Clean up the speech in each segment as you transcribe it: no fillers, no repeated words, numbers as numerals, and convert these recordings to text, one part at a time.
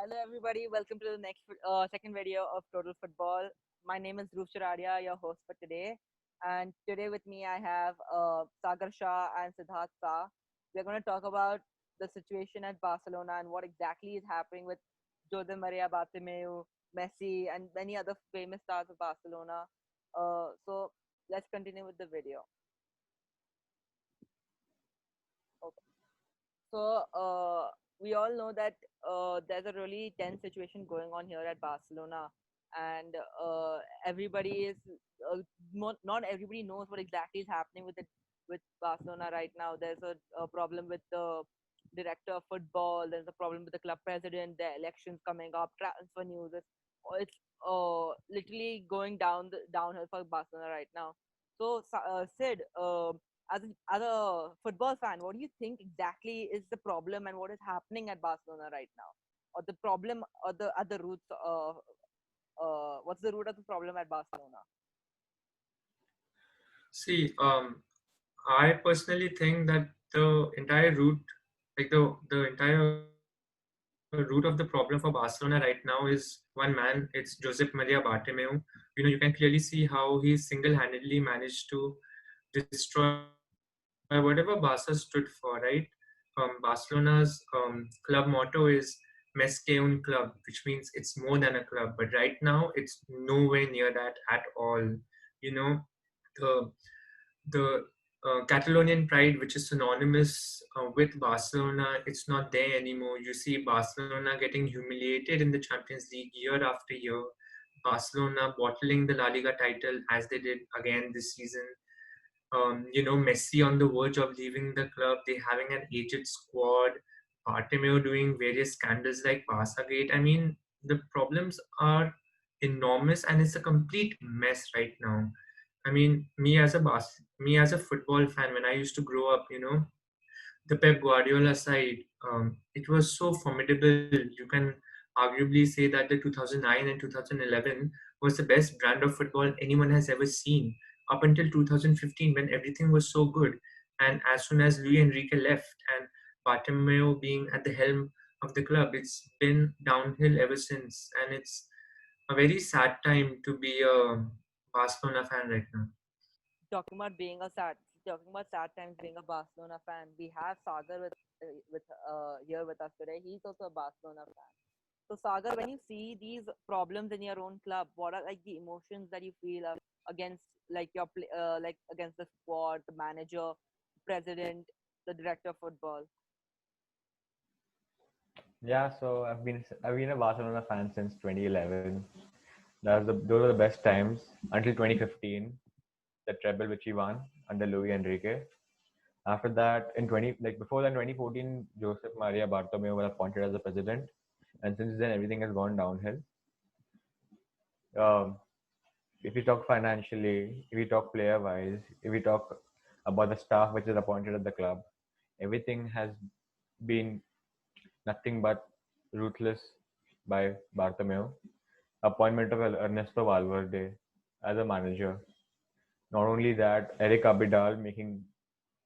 Hello, everybody. Welcome to the next second video of Total Football. My name is Dhruv Chararia, your host for today. And today with me, I have Sagar Shah and Siddharth Shah. We're going to talk about the situation at Barcelona and what exactly is happening with Jose Maria Bartomeu, Messi, and many other famous stars of Barcelona. So let's continue with the video. Okay. So we all know that there's a really tense situation going on here at Barcelona, and everybody is not everybody knows what exactly is happening with Barcelona right now. There's a problem with the director of football. There's a problem with the club president. The elections coming up. Transfer news. It's literally going downhill for Barcelona right now. So Sid, as a football fan, what do you think exactly is the problem and what is happening at Barcelona right now, or the problem, or the other roots? What's the root of the problem at Barcelona? See, I personally think that the entire root, like the entire root of the problem for Barcelona right now is one man. It's Josep Maria Bartomeu. You can clearly see how he single-handedly managed to destroy whatever Barca stood for. Right? Barcelona's club motto is "Mes que un club," which means it's more than a club. But right now, it's nowhere near that at all. You know, the the Catalonian pride, which is synonymous with Barcelona, it's not there anymore. You see Barcelona getting humiliated in the Champions League year after year. Barcelona bottling the La Liga title as they did again this season. Messi on the verge of leaving the club. They having an aged squad. Bartomeu doing various scandals like Barca-gate. I mean, the problems are enormous and it's a complete mess right now. I mean, me as a football fan, when I used to grow up, the Pep Guardiola side, it was so formidable. You can arguably say that the 2009 and 2011 was the best brand of football anyone has ever seen up until 2015 when everything was so good. And as soon as Luis Enrique left and Bartomeu being at the helm of the club, it's been downhill ever since. And it's a very sad time to be a Barcelona fan right now. Talking about being a sad, talking about sad times being a Barcelona fan. We have Sagar with here with us today. He's also a Barcelona fan. So Sagar, when you see these problems in your own club, what are like the emotions that you feel against like against the squad, the manager, president, the director of football? Yeah, so I've been a Barcelona fan since 2011. Those are the best times until 2015, the treble which he won under Luis Enrique. After that, in 20 like before that 2014, Josep Maria Bartomeu was appointed as the president, and since then everything has gone downhill. Um, if we talk financially, if we talk player wise, if we talk about the staff which is appointed at the club, everything has been nothing but ruthless by Bartomeu. Appointment of Ernesto Valverde as a manager. Not only that, Eric Abidal making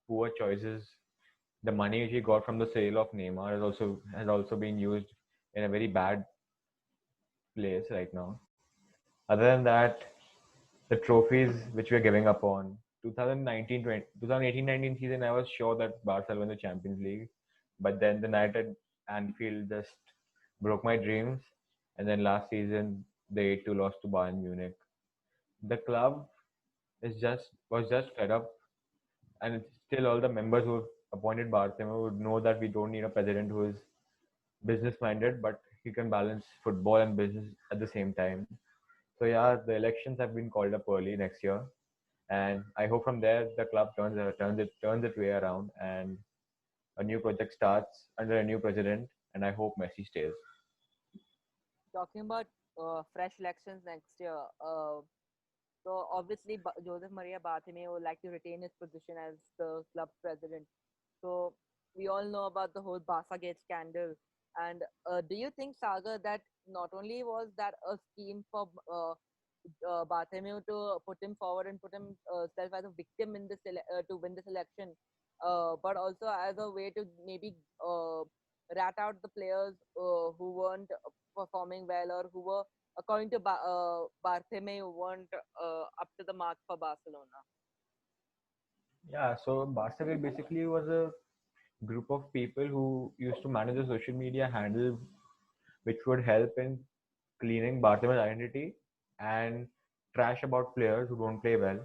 poor choices. The money which he got from the sale of Neymar has also been used in a very bad place right now. Other than that, the trophies which we are giving up on 2018-19 season, I was sure that Barca will win the Champions League, but then the night at Anfield just broke my dreams. And then last season, the 8-2 loss to Bayern Munich. The club was just fed up, and it's still all the members who appointed Bartomeu would know that we don't need a president who is business minded, but he can balance football and business at the same time. So yeah, the elections have been called up early next year, and I hope from there the club turns its way around and a new project starts under a new president, and I hope Messi stays. Talking about fresh elections next year. So obviously, Joseph Maria Bartomeu would like to retain his position as the club president. So we all know about the whole Barca Gate scandal. And do you think, Sagar, that not only was that a scheme for Bartomeu to put him forward and put himself as a victim to win this election, but also as a way to maybe rat out the players who weren't performing well, or who were, according to Bartomeu, weren't up to the mark for Barcelona. Yeah, so Barcelona basically was a group of people who used to manage the social media handle, which would help in cleaning Barcelona's identity and trash about players who don't play well,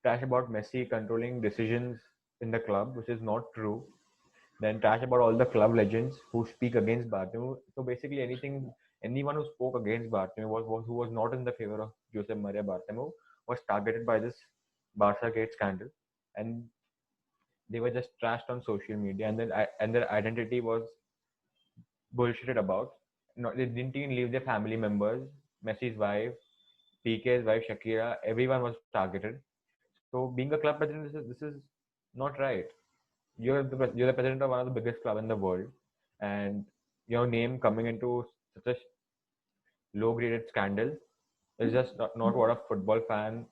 trash about Messi controlling decisions in the club, which is not true. Then trash about all the club legends who speak against Bartomeu. So basically, anyone who spoke against Bartomeu was who was not in the favor of Josep Maria Bartomeu was targeted by this Barca Gate scandal, and they were just trashed on social media, and then and their identity was bullshitted about. No, they didn't even leave their family members. Messi's wife, PK's wife, Shakira, everyone was targeted. So being a club president, this is not right. You're the president of one of the biggest club in the world, and your name coming into such a low graded scandal is just not what a football fan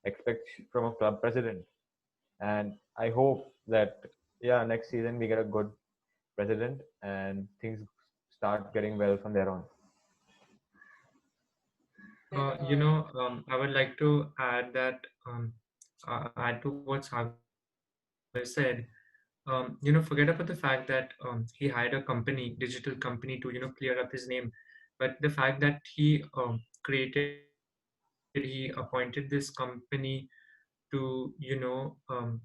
expects from a club president. And I hope that yeah, next season we get a good president and things start getting well from there on. I would like to add that add to what Sagar said. Forget about the fact that he hired a company, digital company, to clear up his name, but the fact that he appointed this company to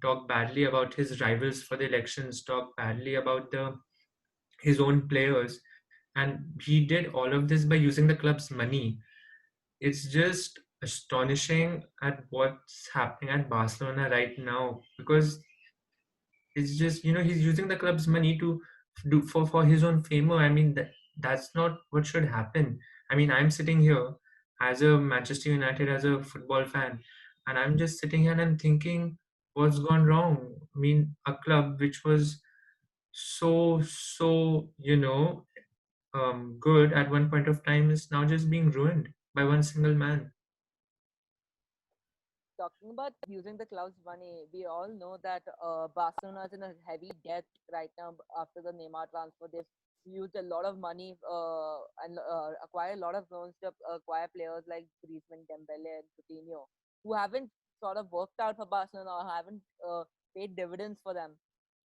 talk badly about his rivals for the elections, talk badly about his own players, and he did all of this by using the club's money. It's just astonishing at what's happening at Barcelona right now, because it's just he's using the club's money to do for his own favor. I mean, that's not what should happen. I mean, I'm sitting here as a Manchester United, as a football fan, and I'm just sitting here and I'm thinking, what's gone wrong? I mean, a club which was so good at one point of time is now just being ruined by one single man. Talking about using the club's money, we all know that Barcelona is in a heavy debt right now after the Neymar transfer. They've used a lot of money and acquired a lot of loans to acquire players like Griezmann, Dembele, and Coutinho, who haven't sort of worked out for Barcelona, or haven't paid dividends for them.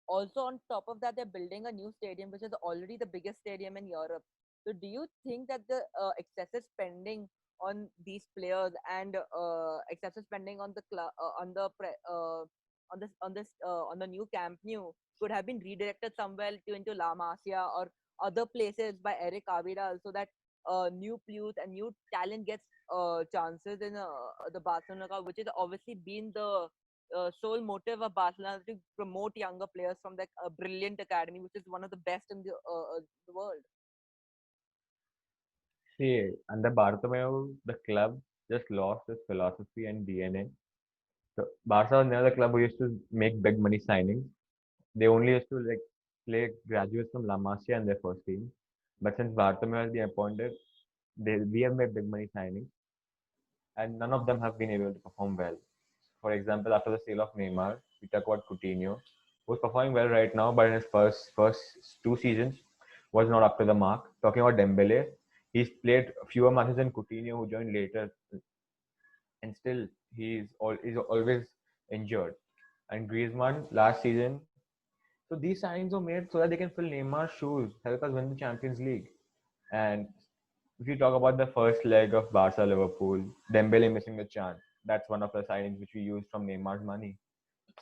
Also, on top of that, they're building a new stadium, which is already the biggest stadium in Europe. So, do you think that the excessive spending on these players and excessive spending on the on the new Camp Nou could have been redirected somewhere into La Masia or other places by Eric Abidal, so that new youth and new talent gets chances in the Barcelona Cup, which has obviously been the sole motive of Barcelona to promote younger players from that brilliant academy, which is one of the best in the world. See, under Bartomeu, the club just lost its philosophy and DNA. So Barca was never the club who used to make big money signings. They only used to like play graduates from La Masia in their first team. But since Bartomeu has been appointed, we have made big money signings, and none of them have been able to perform well. For example, after the sale of Neymar, we talk about Coutinho, who's performing well right now, but in his first 2 seasons was not up to the mark. Talking about Dembele, he's played fewer matches than Coutinho, who joined later, and still he's always injured. And Griezmann last season. So these signings were made so that they can fill Neymar's shoes, help us win the Champions League. And if you talk about the first leg of Barca Liverpool, Dembele missing the chance. That's one of the signings which we used from Neymar's money.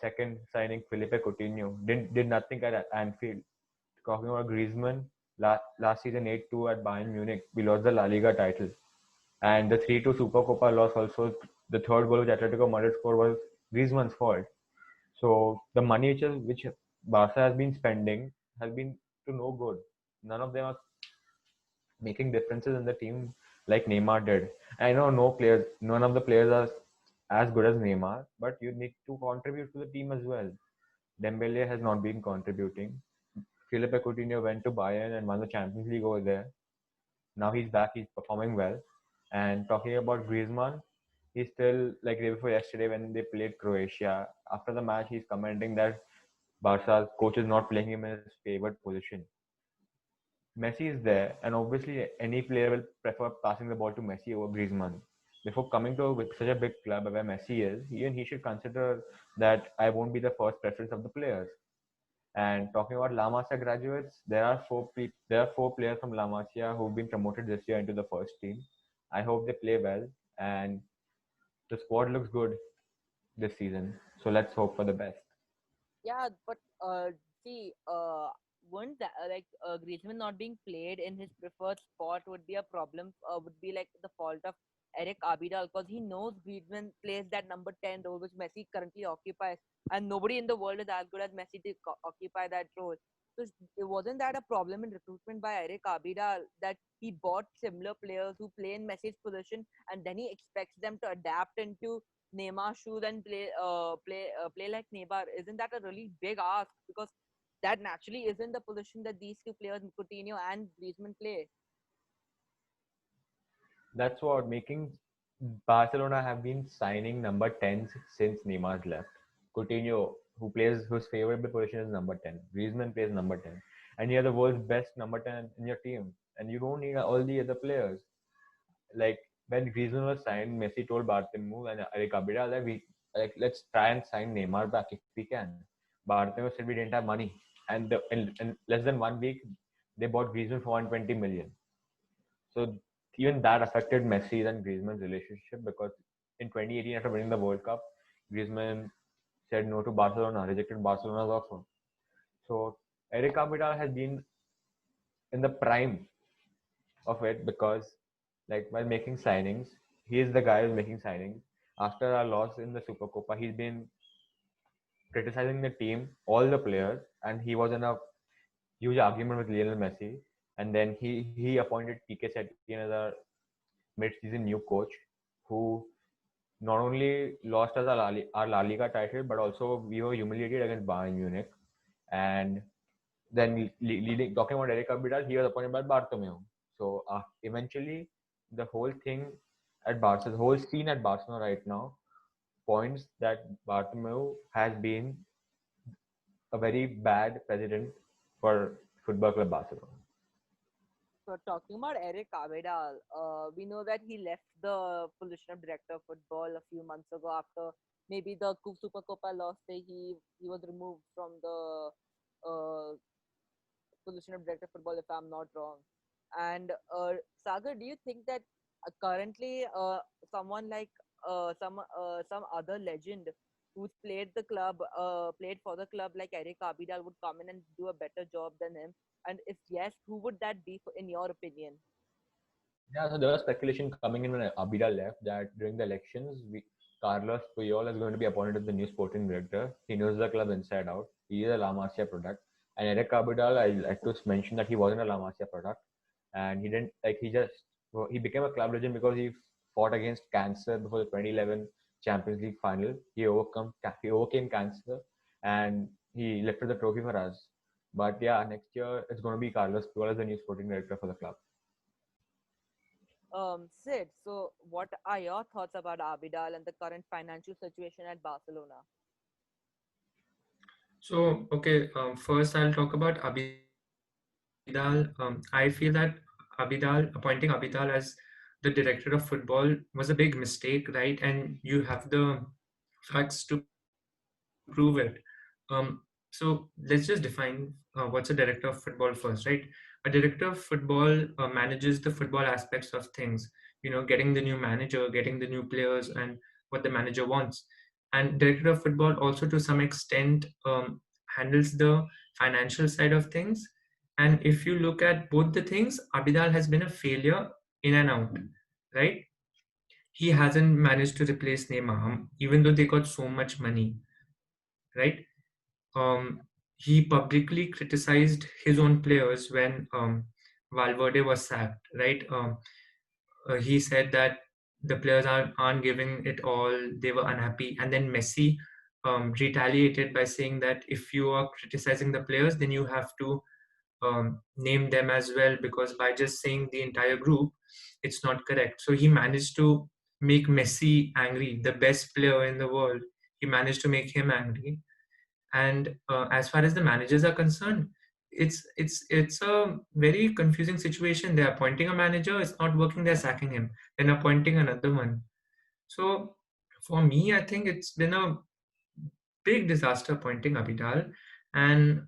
Second signing, Felipe Coutinho did nothing at Anfield. Talking about Griezmann, last season 8-2 at Bayern Munich, we lost the La Liga title, and the 3-2 Super Copa loss also. The third goal which Atletico Madrid scored was Griezmann's fault. So the money which Barca has been spending has been to no good. None of them are making differences in the team like Neymar did. I know none of the players are as good as Neymar, but you need to contribute to the team as well. Dembele has not been contributing. Felipe Coutinho went to Bayern and won the Champions League over there. Now he's back. He's performing well. And talking about Griezmann, he's still like day before yesterday when they played Croatia. After the match, he's commenting that Barca's coach is not playing him in his favored position. Messi is there, and obviously any player will prefer passing the ball to Messi over Griezmann. Before coming to such a big club where Messi is, even he should consider that I won't be the first preference of the players. And talking about La Masia graduates, there are four players from La Masia who've been promoted this year into the first team. I hope they play well, and the squad looks good this season. So let's hope for the best. Yeah, but see, wouldn't that, Griezmann not being played in his preferred spot would be a problem? Would be like the fault of Eric Abidal, because he knows Griezmann plays that number 10 role which Messi currently occupies, and nobody in the world is as good as Messi to occupy that role. So wasn't that a problem in recruitment by Eric Abidal, that he bought similar players who play in Messi's position, and then he expects them to adapt into Neymar shoes and play like Neymar? Isn't that a really big ask? Because that naturally isn't the position that these two players, Coutinho and Griezmann, play. That's what making Barcelona have been signing number 10s since Neymar's left. Coutinho, whose favorite position is number 10. Griezmann plays number 10. And you're the world's best number 10 in your team. And you don't need all the other players. Like when Griezmann was signed, Messi told Bartomeu and Eric Abidal that let's try and sign Neymar back if we can. Bartomeu said we didn't have money. And in less than 1 week, they bought Griezmann for 120 million. So even that affected Messi and Griezmann's relationship, because in 2018, after winning the World Cup, Griezmann said no to Barcelona, rejected Barcelona's offer. So Eric Abidal has been in the prime of it, because like while making signings, he is the guy who's making signings. After our loss in the Supercopa, he's been criticizing the team, all the players, and he was in a huge argument with Lionel Messi. And then he appointed Quique Setien as our mid-season new coach, who not only lost us our La Liga title, but also we were humiliated against Bayern Munich. And then talking about Eric Abidal, he was appointed by Bartomeu. So eventually, the whole thing at Barcelona, the whole scene at Barcelona right now, points that Bartomeu has been a very bad president for Football Club Barcelona. So talking about Eric Abidal, we know that he left the position of director of football a few months ago after maybe the Super Copa loss day. He was removed from the uh, position of director of football, if I'm not wrong. And Sagar, do you think that currently someone like some other legend who's played for the club like Eric Abidal would come in and do a better job than him? And if yes, who would that be, in your opinion? Yeah, so there was speculation coming in when Abidal left that during the elections, Carlos Puyol is going to be appointed as the new sporting director. He knows the club inside out. He is a La Masia product. And Eric Abidal, I like to mention that he wasn't a La Masia product, and he didn't like he became a club legend because he fought against cancer before the 2011 Champions League final. He overcame cancer, and he lifted the trophy for us. But yeah, next year it's going to be Carlos Puyol as the new sporting director for the club. Sid, so what are your thoughts about Abidal and the current financial situation at Barcelona? So, okay, first I'll talk about Abidal. I feel that appointing Abidal as the director of football was a big mistake, right? And you have the facts to prove it. So let's just define what's a director of football first, right? A director of football manages the football aspects of things, getting the new manager, getting the new players, and what the manager wants. And director of football also, to some extent, handles the financial side of things. And if you look at both the things, Abidal has been a failure in and out, right? He hasn't managed to replace Neymar, even though they got so much money, right? He publicly criticized his own players when Valverde was sacked, right? He said that the players aren't giving it all, they were unhappy. And then Messi retaliated by saying that if you are criticizing the players, then you have to name them as well, because by just saying the entire group, it's not correct. So he managed to make Messi angry, the best player in the world. He managed to make him angry. And as far as the managers are concerned, it's a very confusing situation. They're appointing a manager, it's not working, they're sacking him, then appointing another one. So for me, I think it's been a big disaster appointing Abidal. And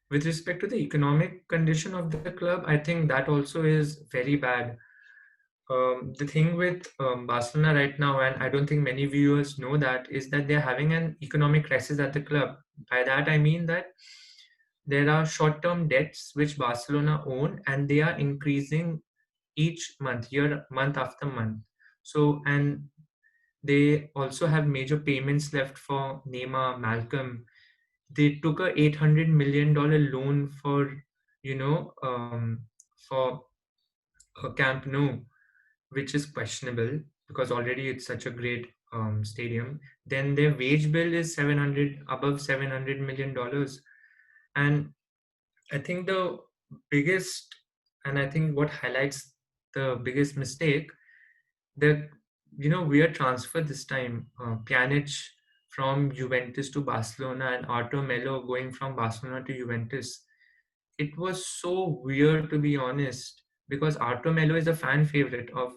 with respect to the economic condition of the club, I think that also is very bad. The thing with Barcelona right now, and I don't think many viewers know that, is that they're having an economic crisis at the club. By that I mean that there are short-term debts which Barcelona own, and they are increasing each month, month after month. So, and they also have major payments left for Neymar, Malcolm. They took a $800 million loan for, for Camp Nou, which is questionable because already it's such a great stadium. Then their wage bill is above $700 million. And I think the biggest, and I think what highlights the biggest mistake, the weird transfer this time, Pjanic from Juventus to Barcelona and Artur Melo going from Barcelona to Juventus. It was so weird, to be honest, because Artur Melo is a fan favorite of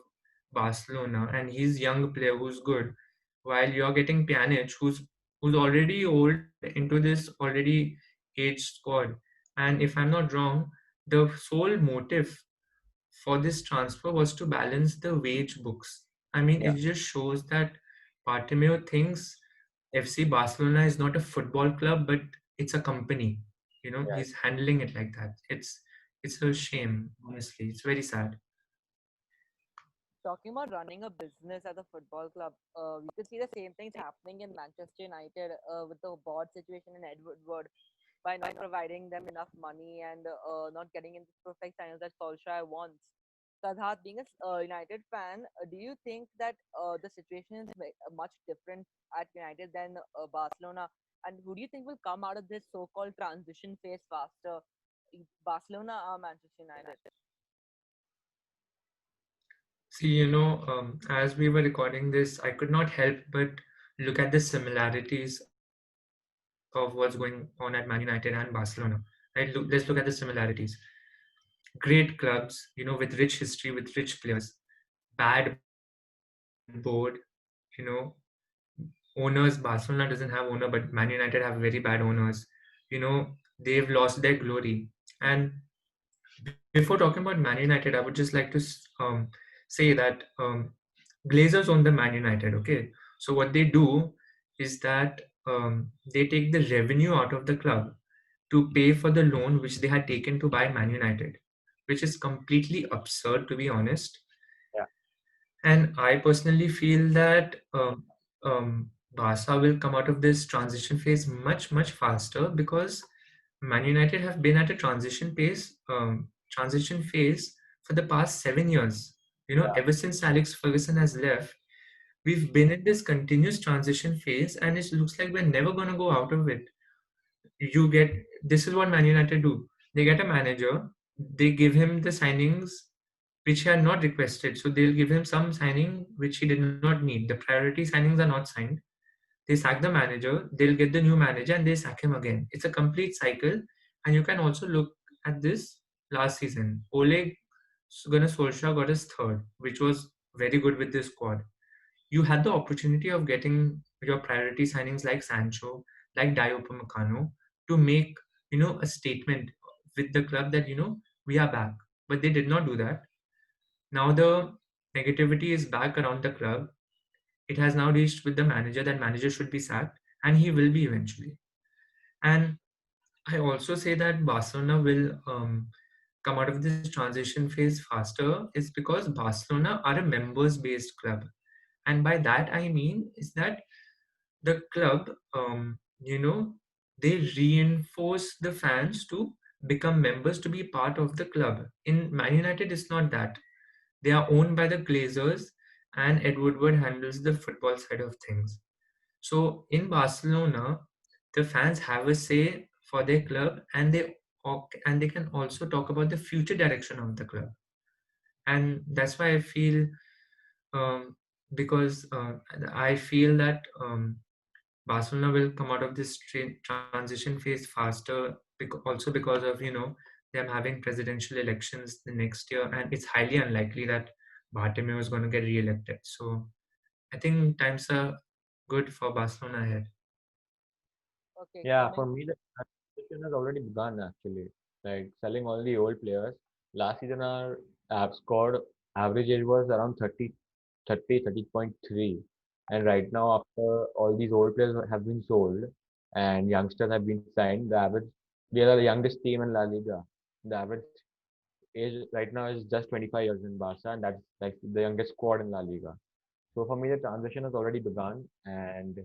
Barcelona and he's a young player who's good, while you're getting Pjanic, who's already old into this already aged squad. And if I'm not wrong, the sole motive for this transfer was to balance the wage books. I mean, Yeah. it just shows that Bartomeu thinks FC Barcelona is not a football club, but it's a company. Yeah. He's handling it like that. It's a shame, honestly. It's very sad. Talking about running a business as a football club, we could see the same things happening in Manchester United with the board situation in Edward Wood by not providing them enough money and not getting into perfect finals that Solskjaer wants. Sadhat, being a United fan, do you think that the situation is much different at United than Barcelona? And who do you think will come out of this so-called transition phase faster, Barcelona or Manchester United? See, as we were recording this, I could not help but look at the similarities of what's going on at Man United and Barcelona. Right? Let's look at the similarities. Great clubs, with rich history, with rich players, bad board, you know, owners. Barcelona doesn't have owner, but Man United have very bad owners. They've lost their glory. And before talking about Man United, I would just like to say that Glazers own the Man United. Okay, so what they do is that they take the revenue out of the club to pay for the loan which they had taken to buy Man United, which is completely absurd, to be honest. Yeah. And I personally feel that Barca will come out of this transition phase much, much faster because Man United have been at a transition phase for the past 7 years. Yeah. Ever since Alex Ferguson has left, we've been in this continuous transition phase, and it looks like we're never going to go out of it. This is what Man United do. They get a manager, they give him the signings which he had not requested. So they'll give him some signing which he did not need. The priority signings are not signed. They sack the manager, they'll get the new manager, and they sack him again. It's a complete cycle. And you can also look at this last season. Ole Gunnar Solskjaer got his third, which was very good with this squad. You had the opportunity of getting your priority signings like Sancho, like Dio Upamecano, to make a statement with the club that we are back. But they did not do that. Now the negativity is back around the club. It has now reached with the manager that manager should be sacked, and he will be eventually. And I also say that Barcelona will come out of this transition phase faster is because Barcelona are a members based club. And by that I mean is that the club, they reinforce the fans to become members to be part of the club. In Man United, it's not that. They are owned by the Glazers, and Ed Woodward handles the football side of things. So in Barcelona, the fans have a say for their club, and they can also talk about the future direction of the club. And that's why I feel, because I feel that Barcelona will come out of this transition phase faster, also because of them having presidential elections the next year, and it's highly unlikely that Bartomeu is going to get re-elected. So I think times are good for Barcelona ahead. Okay, Yeah, coming. for me, the transition has already begun actually. Like selling all the old players. Last season, our squad average age was around 30.3. And right now, after all these old players have been sold and youngsters have been signed, we are the youngest team in La Liga. The average age right now is just 25 years in Barca, and that's like the youngest squad in La Liga. So for me, the transition has already begun, and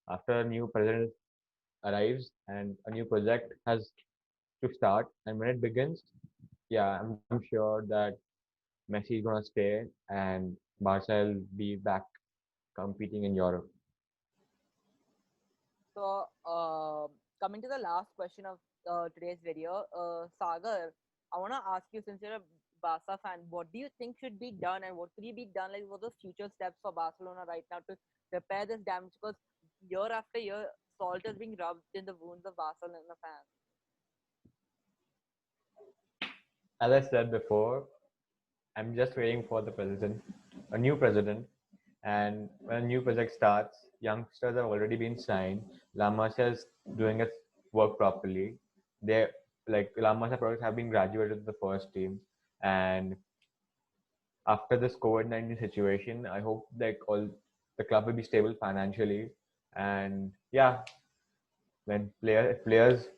after a new president arrives and a new project has to start, and when it begins, yeah, I'm sure that Messi is gonna stay, and Barca will be back competing in Europe. So, coming to the last question of today's video, Sagar, I want to ask you, since you're a Barca fan, what do you think should be done, and what could be done? Like, what are the future steps for Barcelona right now to repair this damage? Because year after year, salt is being rubbed in the wounds of Barcelona fans. As I said before, I'm just waiting for a new president, and when a new project starts, youngsters have already been signed. La Masia is doing its work properly. They like La Masia products have been graduated to the first team, and after this COVID-19 situation, I hope like all the club will be stable financially, and yeah, when players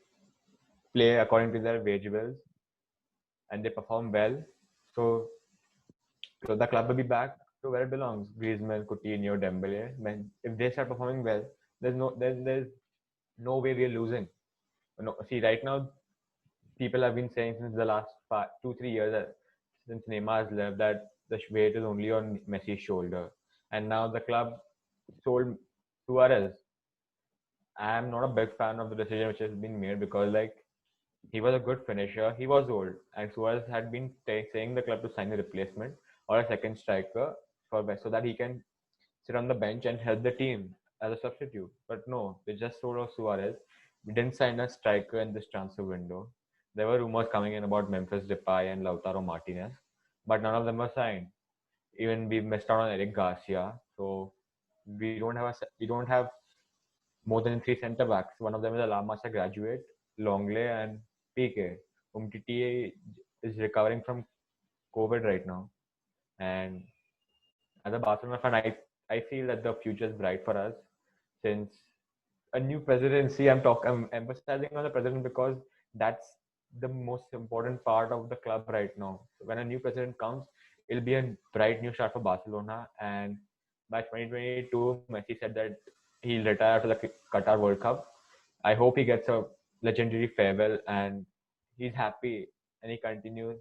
play according to their wage bills and they perform well, so so the club will be back to where it belongs. Griezmann, Coutinho, Dembele. When if they start performing well, there's no way we're losing. No, see right now people have been saying since the last 2 3 years since Neymar has left that the weight is only on Messi's shoulder, and now the club sold Suarez. I am not a big fan of the decision which has been made because like he was a good finisher. He was old, and Suarez had been saying the club to sign a replacement or a second striker so that he can sit on the bench and help the team as a substitute. But no, they just sold off Suarez. We didn't sign a striker in this transfer window. There were rumors coming in about Memphis Depay and Lautaro Martinez, but none of them were signed. Even we missed out on Eric Garcia, so we don't have more than three centre backs. One of them is a La Masia graduate, Longley and PK. Umtiti is recovering from COVID right now, and as a Barcelona fan, I feel that the future is bright for us since a new presidency. I'm emphasizing on the president because that's the most important part of the club right now. So when a new president comes, it'll be a bright new start for Barcelona. And by 2022, Messi said that he'll retire after the Qatar World Cup. I hope he gets a legendary farewell and he's happy and he continues.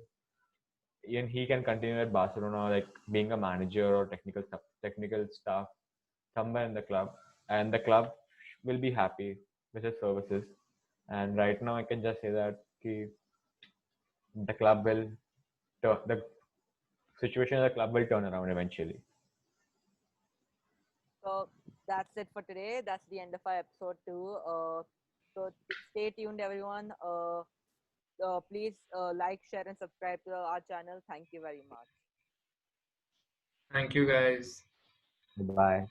Even he can continue at Barcelona, like being a manager or technical staff somewhere in the club, and the club will be happy with his services. And right now, I can just say that the club will the situation of the club will turn around eventually. So that's it for today. That's the end of our episode 2. Stay tuned, everyone. Please like, share, and subscribe to our channel. Thank you very much. Thank you, guys. Bye.